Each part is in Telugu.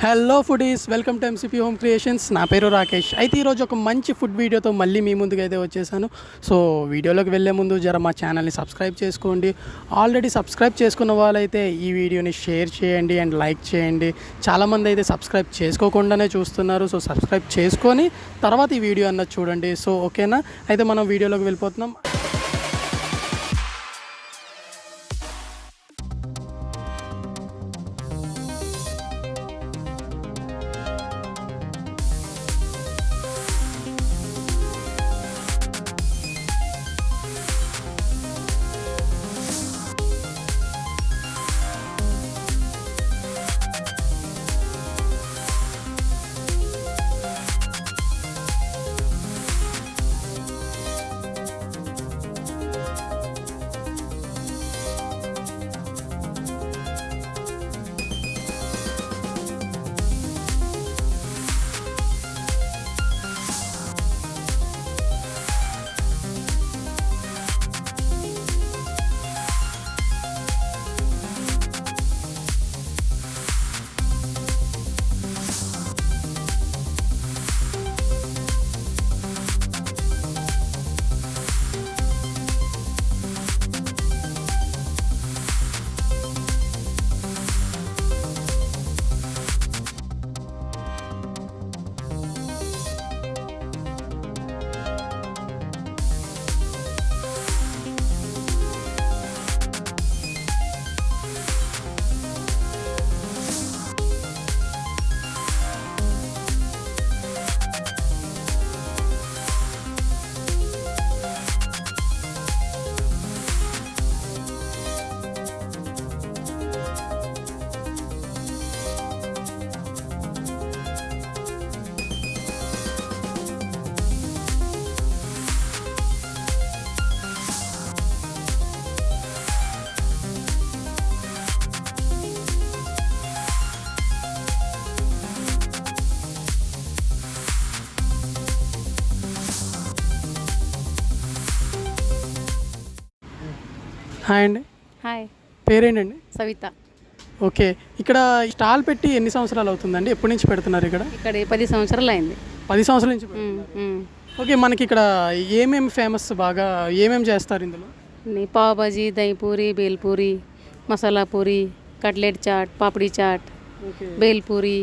Hello foodies, welcome to MCP home creations. నా పేరు రాకేష్. అయితే ఈరోజు ఒక మంచి ఫుడ్ వీడియోతో మళ్ళీ మీ ముందుకు అయితే వచ్చేసాను. సో వీడియోలోకి వెళ్ళే ముందు మా ఛానల్ని సబ్స్క్రైబ్ చేసుకోండి. ఆల్రెడీ సబ్స్క్రైబ్ చేసుకున్న వాళ్ళైతే ఈ వీడియోని షేర్ చేయండి అండ్ లైక్ చేయండి. చాలామంది అయితే సబ్స్క్రైబ్ చేసుకోకుండానే చూస్తున్నారు. సో సబ్స్క్రైబ్ చేసుకొని తర్వాత ఈ వీడియో అన్నది చూడండి. సో ఓకేనా? అయితే మనం వీడియోలోకి వెళ్ళిపోతున్నాం. హాయ్ అండి. హాయ్, పేరేంటండి? సవిత. ఓకే, ఇక్కడ స్టాల్ పెట్టి ఎన్ని సంవత్సరాలు అవుతుందండి? ఎప్పటి నుంచి పెడుతున్నారు ఇక్కడ? ఇక్కడ 10 సంవత్సరాలు అయింది. 10 సంవత్సరాల నుంచి పెడుతున్నారు. ఓకే, మనకి ఇక్కడ ఏమేమి ఫేమస్, బాగా ఏమేమి చేస్తారు ఇందులో? పావ్ భాజీ, దహి పూరి, బేల్ పూరి, మసాలా పూరి, కట్లెట్ చాట్, పాపడీ చాట్, బేల్ పూరి,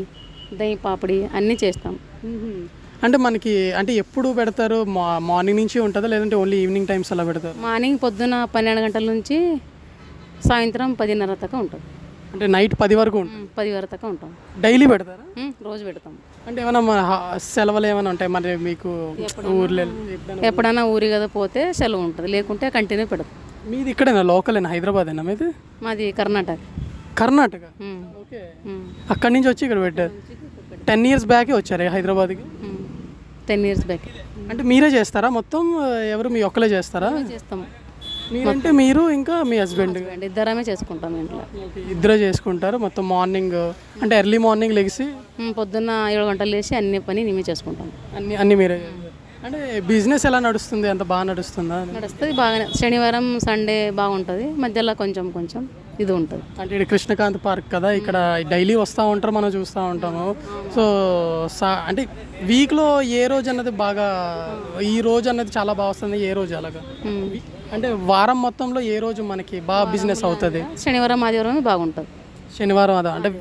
దహి పాపడి అన్నీ చేస్తాం. అంటే మనకి ఎప్పుడు పెడతారు? మార్నింగ్ నుంచి ఉంటుందా లేదంటే ఓన్లీ ఈవినింగ్ టైమ్స్ అలా పెడతారు? మార్నింగ్ పొద్దున 12 గంటల నుంచి సాయంత్రం 10:30 దాకా ఉంటుంది. అంటే నైట్ 10 వరకు ఉంటుంది? 10 వరకు దాకా ఉంటాం. డైలీ పెడతారా? రోజు పెడతాం. అంటే ఏమైనా సెలవులు ఏమైనా ఉంటాయి మరి మీకు ఊర్లో? ఎప్పుడైనా ఊరి కదా పోతే సెలవు ఉంటుంది, లేకుంటే కంటిన్యూ పెడతాం. మీది ఇక్కడేనా, లోకలేనా, హైదరాబాదేనా మీది? మాది కర్ణాటక. కర్ణాటక. ఓకే, అక్కడి నుంచి వచ్చి ఇక్కడ పెట్టారు. 10 years బ్యాకే వచ్చారు హైదరాబాద్కి? 10 years బ్యాక్. అంటే మీరే చేస్తారా మొత్తం? ఎవరు మీ ఒక్కలే చేస్తారా? చేస్తాము. మీరంటే మీరు ఇంకా మీ హస్బెండ్? ఇద్దరమే చేసుకుంటాం ఇంట్లో. ఇద్దరే చేసుకుంటారు మొత్తం. మార్నింగ్ అంటే ఎర్లీ మార్నింగ్ లెగిసి పొద్దున్న 7 గంటలు లేచి అన్ని పని మేమే చేసుకుంటాం. అన్నీ మీరే. అంటే బిజినెస్ ఎలా నడుస్తుంది? అంత బాగా నడుస్తుందా? నడుస్తుంది బాగానే. శనివారం సండే బాగుంటుంది, మధ్యలో కొంచెం ఇది ఉంటుంది. అంటే ఇక్కడ కృష్ణకాంత్ పార్క్ కదా, ఇక్కడ డైలీ వస్తూ ఉంటారు, మనం చూస్తూ ఉంటాము. సో అంటే వీక్లో ఏ రోజు అన్నది బాగా, ఈ రోజు అన్నది చాలా బాగా వస్తుంది, ఏ రోజు అలాగా? అంటే వారం మొత్తంలో ఏ రోజు మనకి బాగా బిజినెస్ అవుతుంది? శనివారం ఆదివారం బాగుంటుంది. శనివారం అదా, అంటే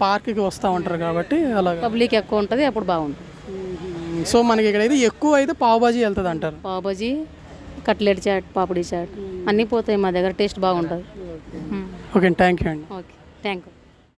పార్క్కి వస్తూ ఉంటారు కాబట్టి అలాగా పబ్లిక్ ఎక్కువ ఉంటుంది, అప్పుడు బాగుంటుంది. సో మనకి ఇక్కడ అయితే ఎక్కువ అయితే పావ్ భాజీ వెళ్తుంది అంటారు. పావ్ భాజీ, కట్లెట్ చాట్, పాపడీ చాట్ అన్నీ పోతాయి మా దగ్గర. టేస్ట్ బాగుంటుంది. ఓకే, థ్యాంక్ యూ అండి. Okay, thank you.